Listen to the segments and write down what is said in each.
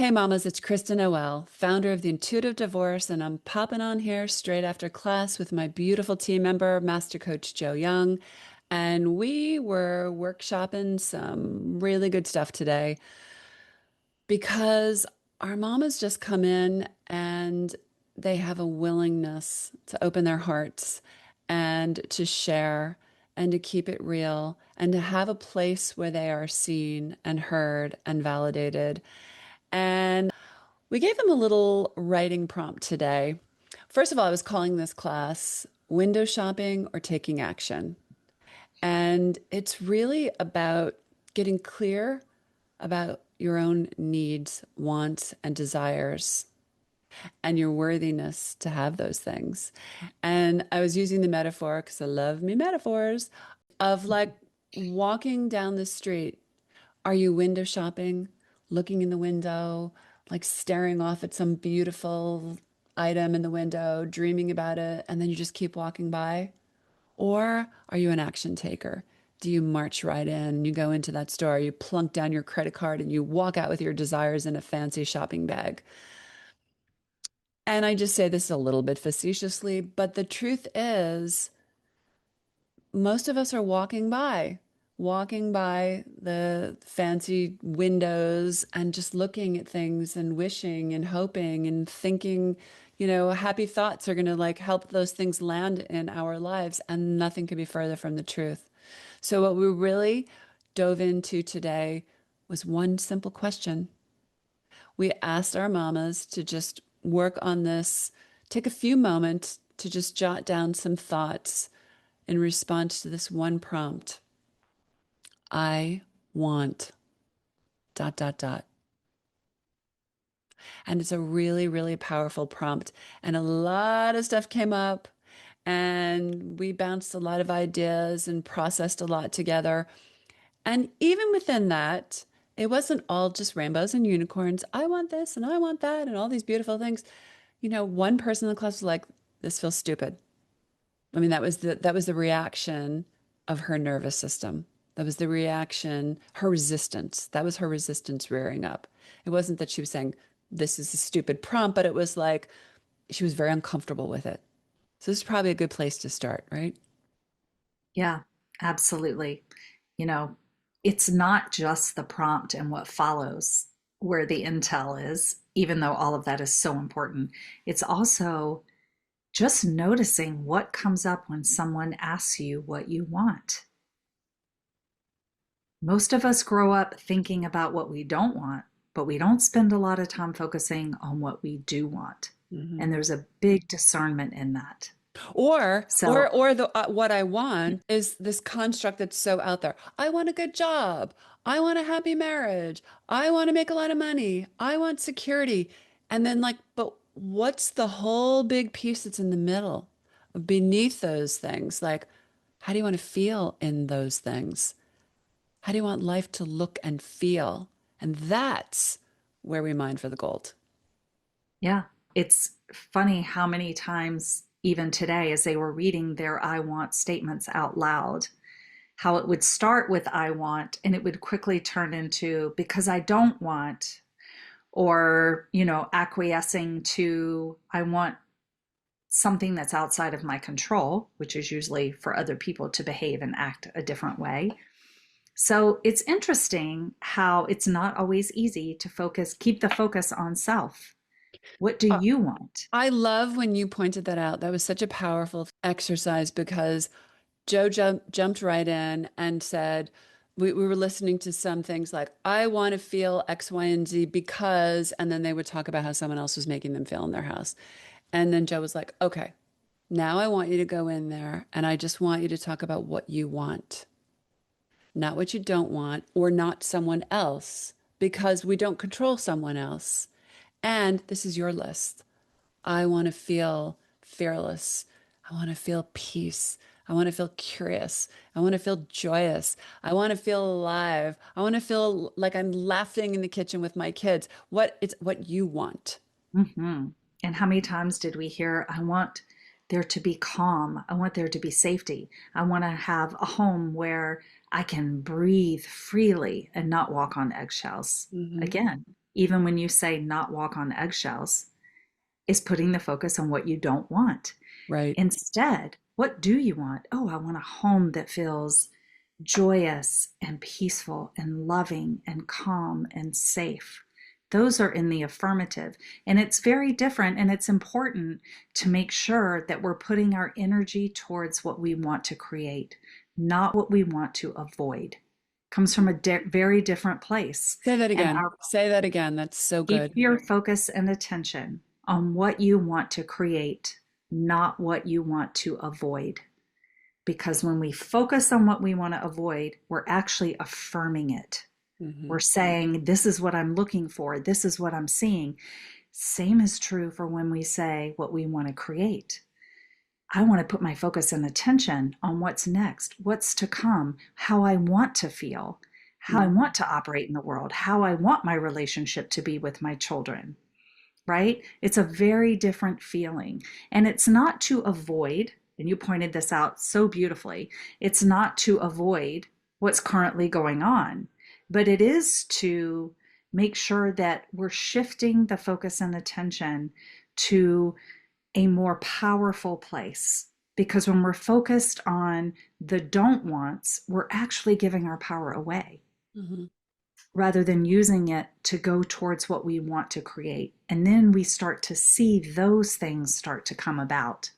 Hey mamas, it's Kristen Noel, founder of the Intuitive Divorce, and I'm popping on here straight after class with my beautiful team member, Master Coach Joe Young. And we were workshopping some really good stuff today because our mamas just come in and they have a willingness to open their hearts and to share and to keep it real and to have a place where they are seen and heard and validated. And we gave them a little writing prompt today. First of all, I was calling this class Window Shopping or Taking Action. And it's really about getting clear about your own needs, wants, and desires, and your worthiness to have those things. And I was using the metaphor, because I love me metaphors, of like walking down the street. Are you window shopping, looking in the window, like staring off at some beautiful item in the window, dreaming about it, and then you just keep walking by? Or are you an action taker? Do you march right in, you go into that store, you plunk down your credit card, and you walk out with your desires in a fancy shopping bag? And I just say this a little bit facetiously, but the truth is, most of us are walking by the fancy windows and just looking at things and wishing and hoping and thinking, happy thoughts are going to like help those things land in our lives. And nothing could be further from the truth. So, what we really dove into today was one simple question. We asked our mamas to just work on this, take a few moments to just jot down some thoughts in response to this one prompt. I want dot, dot, dot. And it's a really, really powerful prompt. And a lot of stuff came up, and we bounced a lot of ideas and processed a lot together. And even within that, it wasn't all just rainbows and unicorns. I want this and I want that and all these beautiful things. One person in the class was like, this feels stupid. I mean, that was the reaction of her nervous system. That was the reaction, her resistance. That was her resistance rearing up. It wasn't that she was saying, this is a stupid prompt, but it was like she was very uncomfortable with it. So this is probably a good place to start, right? Yeah, absolutely. You know, it's not just the prompt and what follows where the intel is, even though all of that is so important. It's also just noticing what comes up when someone asks you what you want. Most of us grow up thinking about what we don't want, but we don't spend a lot of time focusing on what we do want. Mhm. And there's a big discernment in that. Or So, or or the what I want is this construct that's so out there. I want a good job. I want a happy marriage. I want to make a lot of money. I want security. And then like, but what's the whole big piece that's in the middle beneath those things? Like, how do you want to feel in those things? How do you want life to look and feel? And that's where we mine for the gold. yeah, it's funny how many times, even today, as they were reading their I want statements out loud, how it would start with I want and it would quickly turn into because I don't want, or, acquiescing to I want something that's outside of my control, which is usually for other people to behave and act a different way. So it's interesting how it's not always easy to keep the focus on self. What do you want? I love when you pointed that out. That was such a powerful exercise because Joe jumped right in and said, we were listening to some things like, I want to feel X, Y, and Z because, and then they would talk about how someone else was making them feel in their house. And then Joe was like, okay, now I want you to go in there and I just want you to talk about what you want, not what you don't want or not someone else, because we don't control someone else. And this is your list. I want to feel fearless. I want to feel peace. I want to feel curious. I want to feel joyous. I want to feel alive. I want to feel like I'm laughing in the kitchen with my kids. It's what you want. Hmm. And how many times did we hear, I want there to be calm. I want there to be safety. I want to have a home where I can breathe freely and not walk on eggshells. Hmm. Again. even when you say not walk on eggshells, is putting the focus on what you don't want. Right. Instead, what do you want? Oh, I want a home that feels joyous and peaceful and loving and calm and safe. Those are in the affirmative. And it's very different, and it's important to make sure that we're putting our energy towards what we want to create, not what we want to avoid. Comes from a very different place. Say that And again. our Say that again. That's so keep good. your focus and attention on what you want to create, not what you want to avoid. Because when we focus on what we want to avoid, we're actually affirming it. Hmm. We're saying, this is what I'm looking for, this is what I'm seeing. Same is true for when we say what we want to create. I want to put my focus and attention on what's next, what's to come, how I want to feel, how I want to operate in the world, how I want my relationship to be with my children, right? It's a very different feeling. And it's not to avoid, and you pointed this out so beautifully, it's not to avoid what's currently going on, but it is to make sure that we're shifting the focus and attention to a more powerful place. Because when we're focused on the don't wants, we're actually giving our power away Hmm. rather than using it to go towards what we want to create. And then we start to see those things start to come about.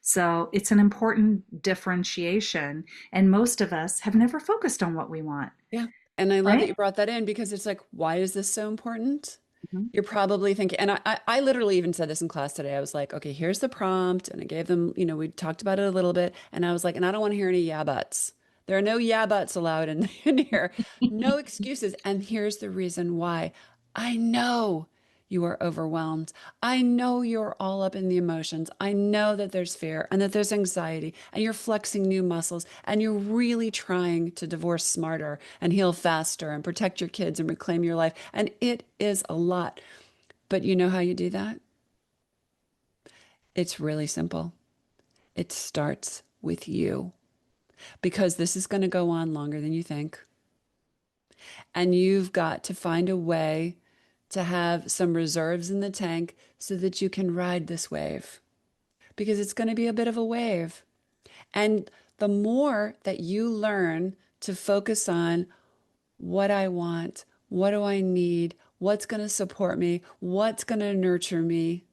So it's an important differentiation. And most of us have never focused on what we want, Yeah. And I love that right? you brought that in because it's like, why is this so important? Mhm. You're probably thinking, and I literally even said this in class today. I was like, okay, here's the prompt. And I gave them, we talked about it a little bit. And I was like, and I don't want to hear any yeah buts. There are no yeah buts allowed in here. No excuses. And here's the reason why. I know you are overwhelmed. I know you're all up in the emotions. I know that there's fear and that there's anxiety and you're flexing new muscles and you're really trying to divorce smarter and heal faster and protect your kids and reclaim your life. And it is a lot. But you know how you do that? It's really simple. It starts with you because this is going to go on longer than you think. And you've got to find a way to have some reserves in the tank so that you can ride this wave because it's going to be a bit of a wave. And the more that you learn to focus on what I want, what do I need, what's going to support me, what's going to nurture me,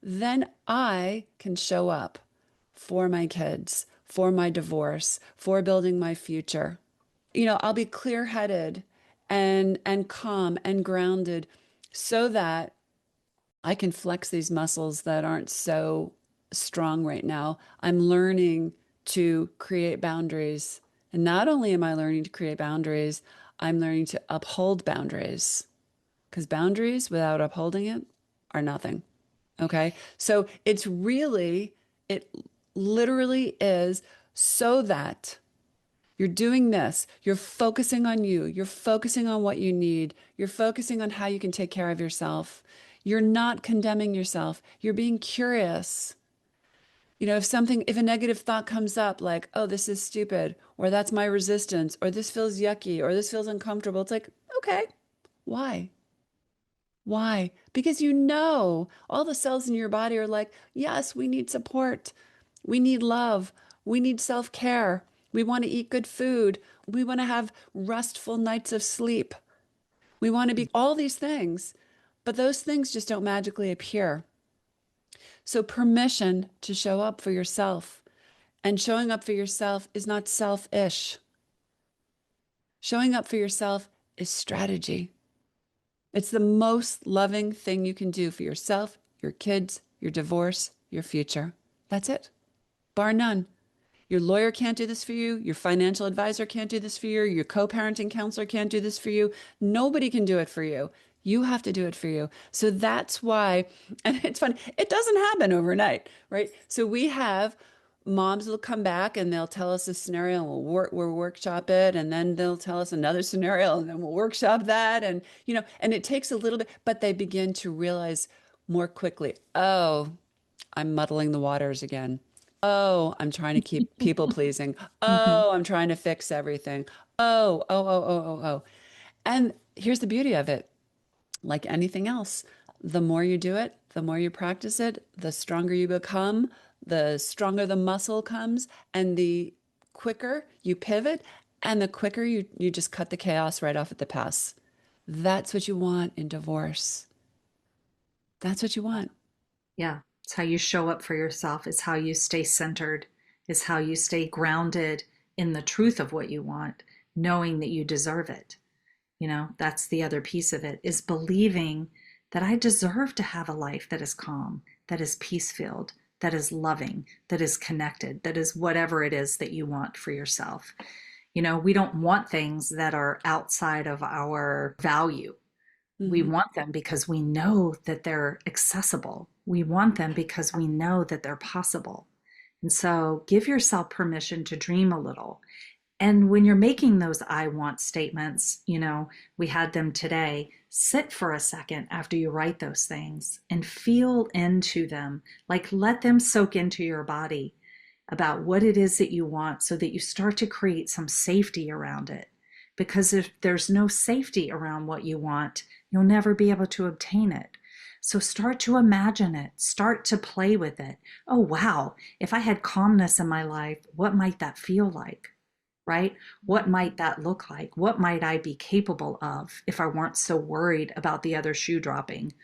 then I can show up for my kids, for my divorce, for building my future. I'll be clear-headed and calm and grounded so that I can flex these muscles that aren't so strong right now. I'm learning to create boundaries. And not only am I learning to create boundaries, I'm learning to uphold boundaries because boundaries without upholding it are nothing. Okay. So it literally is so that you're doing this, you're focusing on you, you're focusing on what you need, you're focusing on how you can take care of yourself. You're not condemning yourself, you're being curious. If a negative thought comes up, like, oh, this is stupid, or that's my resistance, or this feels yucky, or this feels uncomfortable, it's like, okay, why? Why? Because all the cells in your body are like, yes, we need support. We need love. We need self-care. We want to eat good food. We want to have restful nights of sleep. We want to be all these things, but those things just don't magically appear. So permission to show up for yourself. And showing up for yourself is not selfish. Showing up for yourself is strategy. It's the most loving thing you can do for yourself, your kids, your divorce, your future. That's it, bar none. Your lawyer can't do this for you. Your financial advisor can't do this for you. Your co-parenting counselor can't do this for you. Nobody can do it for you. You have to do it for you. So that's why, and it's funny, it doesn't happen overnight, right? So we have moms will come back and they'll tell us a scenario and we'll workshop it. And then they'll tell us another scenario and then we'll workshop that. And it takes a little bit, but they begin to realize more quickly, oh, I'm muddling the waters again. Oh, I'm trying to keep people pleasing. Mhm. Oh, I'm trying to fix everything. Oh, oh, oh, oh, oh, oh. And here's the beauty of it. like anything else, the more you do it, the more you practice it, the stronger you become, the stronger the muscle comes, and the quicker you pivot, and the quicker you just cut the chaos right off at the pass. That's what you want in divorce. That's what you want. Yeah. It's how you show up for yourself. It's how you stay centered. It's how you stay grounded in the truth of what you want, knowing that you deserve it. You know, that's the other piece of it, is believing that I deserve to have a life that is calm, that is peace filled, that is loving, that is connected, that is whatever it is that you want for yourself. You know, we don't want things that are outside of our value. We Hmm. want them because we know that they're accessible. We want them because we know that they're possible. And so give yourself permission to dream a little. And when you're making those I want statements, you know, we had them today, sit for a second after you write those things and feel into them. Like let them soak into your body about what it is that you want so that you start to create some safety around it. Because if there's no safety around what you want, you'll never be able to obtain it. So start to imagine it, start to play with it. Oh, wow, if I had calmness in my life, what might that feel like? Right? What might that look like? What might I be capable of if I weren't so worried about the other shoe dropping?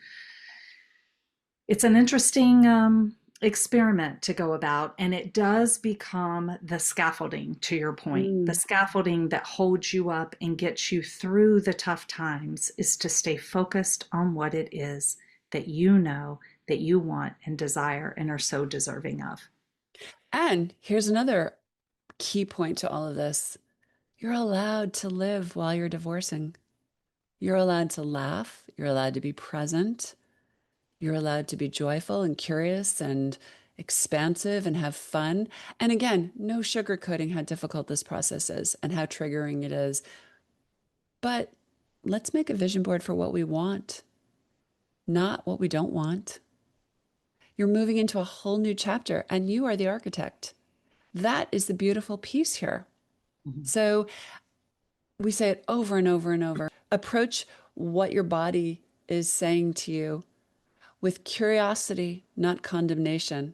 It's an interesting experiment to go about, and it does become the scaffolding, to your point. The Mm. scaffolding that holds you up and gets you through the tough times is to stay focused on what it is that you know that you want and desire and are so deserving of. And here's another key point to all of this. You're allowed to live while you're divorcing. You're allowed to laugh. You're allowed to be present. You're allowed to be joyful and curious and expansive and have fun. And again, no sugarcoating how difficult this process is and how triggering it is. But let's make a vision board for what we want, not what we don't want. You're moving into a whole new chapter and you are the architect. That is the beautiful piece here. Mhm. So we say it over and over and over. Approach what your body is saying to you with curiosity, not condemnation.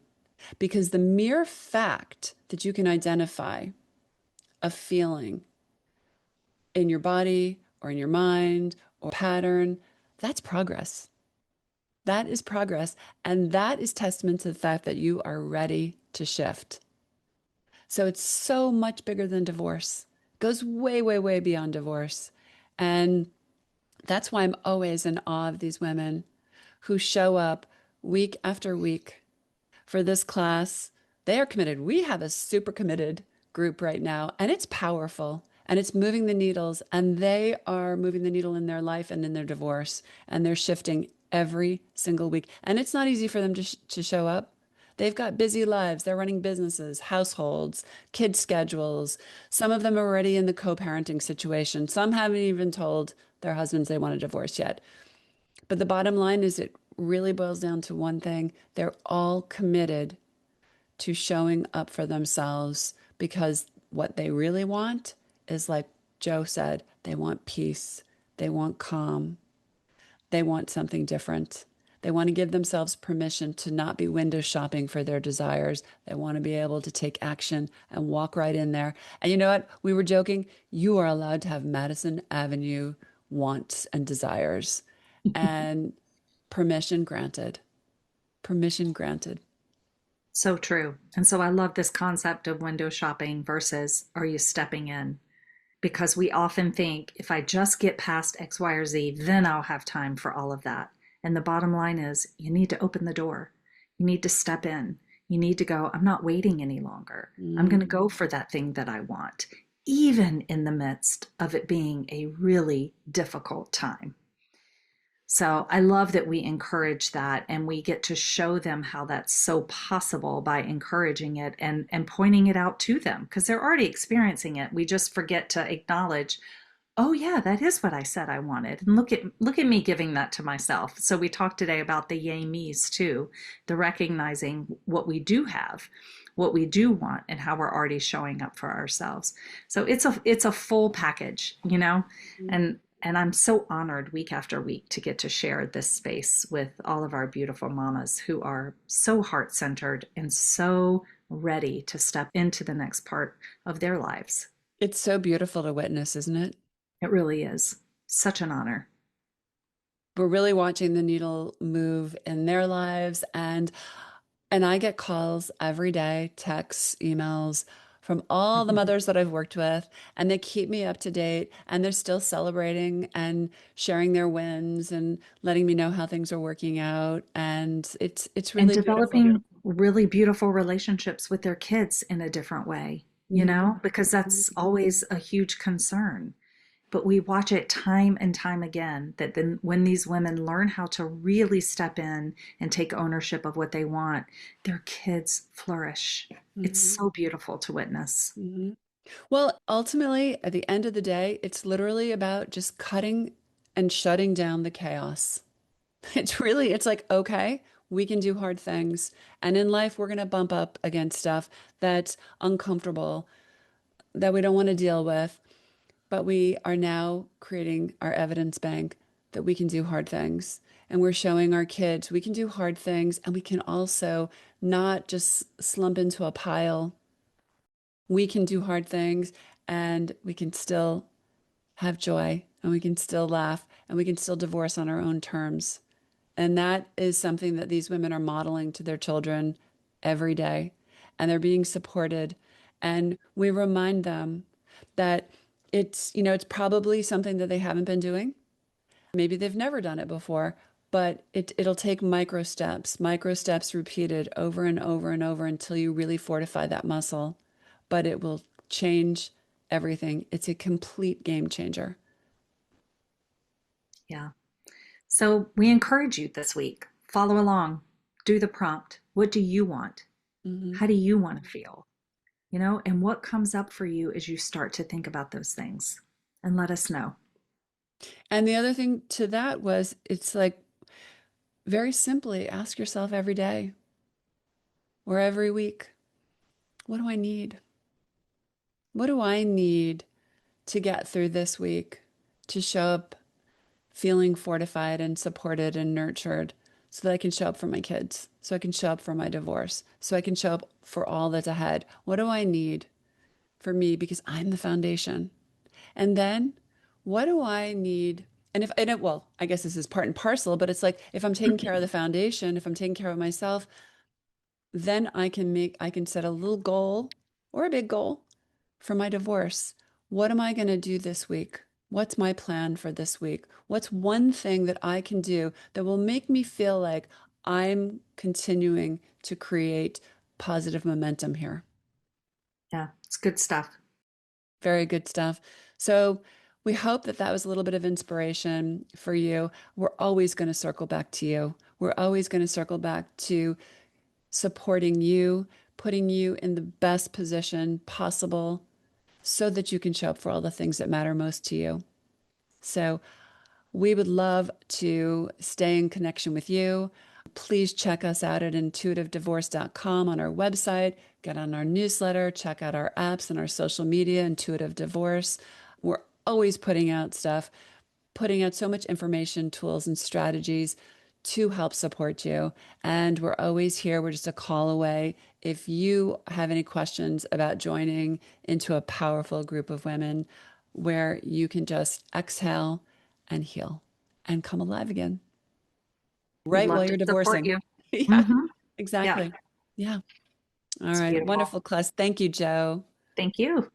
Because the mere fact that you can identify a feeling in your body or in your mind or pattern, that's progress. That is progress. And that is testament to the fact that you are ready to shift. So it's so much bigger than divorce. It goes way, way, way beyond divorce. And that's why I'm always in awe of these women who show up week after week for this class. They are committed. We have a super committed group right now, and it's powerful and it's moving the needles. And they are moving the needle in their life and in their divorce, and they're shifting every single week. And it's not easy for them to show up. They've got busy lives. They're running businesses, households, kid schedules. Some of them are already in the co-parenting situation. Some haven't even told their husbands they want a divorce yet. But the bottom line is it really boils down to one thing. They're all committed to showing up for themselves because what they really want is, like Joe said, they want peace, they want calm, they want something different. They want to give themselves permission to not be window shopping for their desires. They want to be able to take action and walk right in there. And you know what? We were joking. You are allowed to have Madison Avenue wants and desires. And permission granted. Permission granted. So true. And so I love this concept of window shopping versus are you stepping in? Because we often think if I just get past X, Y, or Z, then I'll have time for all of that. And the bottom line is you need to open the door. You need to step in. You need to go, I'm not waiting any longer. I'm going to Mm. go for that thing that I want, even in the midst of it being a really difficult time. So I love that we encourage that and we get to show them how that's so possible by encouraging it and pointing it out to them because they're already experiencing it. We just forget to acknowledge, oh yeah, that is what I said I wanted. And look at me giving that to myself. So we talked today about the yay me's too, the recognizing what we do have, what we do want, and how we're already showing up for ourselves. So it's a full package, you know? And And I'm so honored week after week to get to share this space with all of our beautiful mamas who are so heart centered and so ready to step into the next part of their lives. It's so beautiful to witness, isn't it? It really is such an honor. We're really watching the needle move in their lives, and I get calls every day, texts, emails from all the mothers that I've worked with, and they keep me up to date, and they're still celebrating and sharing their wins and letting me know how things are working out, and it's And really beautiful. developing really beautiful relationships with their kids in a different way, Mhm. because that's always a huge concern. But we watch it time and time again that then when these women learn how to really step in and take ownership of what they want, their kids flourish. It's Mhm. so beautiful to witness. Mhm. Well, ultimately, at the end of the day, it's literally about just cutting and shutting down the chaos. It's like, okay, we can do hard things. And in life, we're going to bump up against stuff that's uncomfortable, that we don't want to deal with. But we are now creating our evidence bank that we can do hard things. And we're showing our kids we can do hard things and we can also not just slump into a pile. We can do hard things and we can still have joy and we can still laugh and we can still divorce on our own terms. And that is something that these women are modeling to their children every day. And they're being supported. And we remind them that it's probably something that they haven't been doing. Maybe they've never done it before, but it'll take micro steps repeated over and over and over until you really fortify that muscle. But it will change everything. It's a complete game changer. Yeah. So we encourage you this week. Follow along. Do the prompt. What do you want? Mhm. How do you want to feel? And what comes up for you as you start to think about those things? And let us know. And the other thing to that was it's like very simply ask yourself every day or every week, what do I need? What do I need to get through this week to show up feeling fortified and supported and nurtured so that I can show up for my kids, so I can show up for my divorce, so I can show up for all that's ahead? What do I need for me? Because I'm the foundation. And then what do I need? And if, and it, well, I guess this is part and parcel, but it's like if I'm taking care of the foundation, if I'm taking care of myself, then I can set a little goal or a big goal for my divorce. What am I going to do this week? What's my plan for this week? What's one thing that I can do that will make me feel like I'm continuing to create positive momentum here? Yeah, it's good stuff. Very good stuff. So we hope that that was a little bit of inspiration for you. We're always going to circle back to you. We're always going to circle back to supporting you, putting you in the best position possible so that you can show up for all the things that matter most to you. So we would love to stay in connection with you. Please check us out at intuitivedivorce.com on our website, get on our newsletter, check out our apps and our social media, Intuitive Divorce. We're always putting out stuff, putting out so much information, tools, and strategies to help support you. And we're always here. We're just a call away. If you have any questions about joining into a powerful group of women where you can just exhale and heal and come alive again, We'd right love while to you're support divorcing. you. Yeah, Hmm. Yeah, exactly. Yeah. All it's right. beautiful. Wonderful, class. Thank you, Joe. Thank you.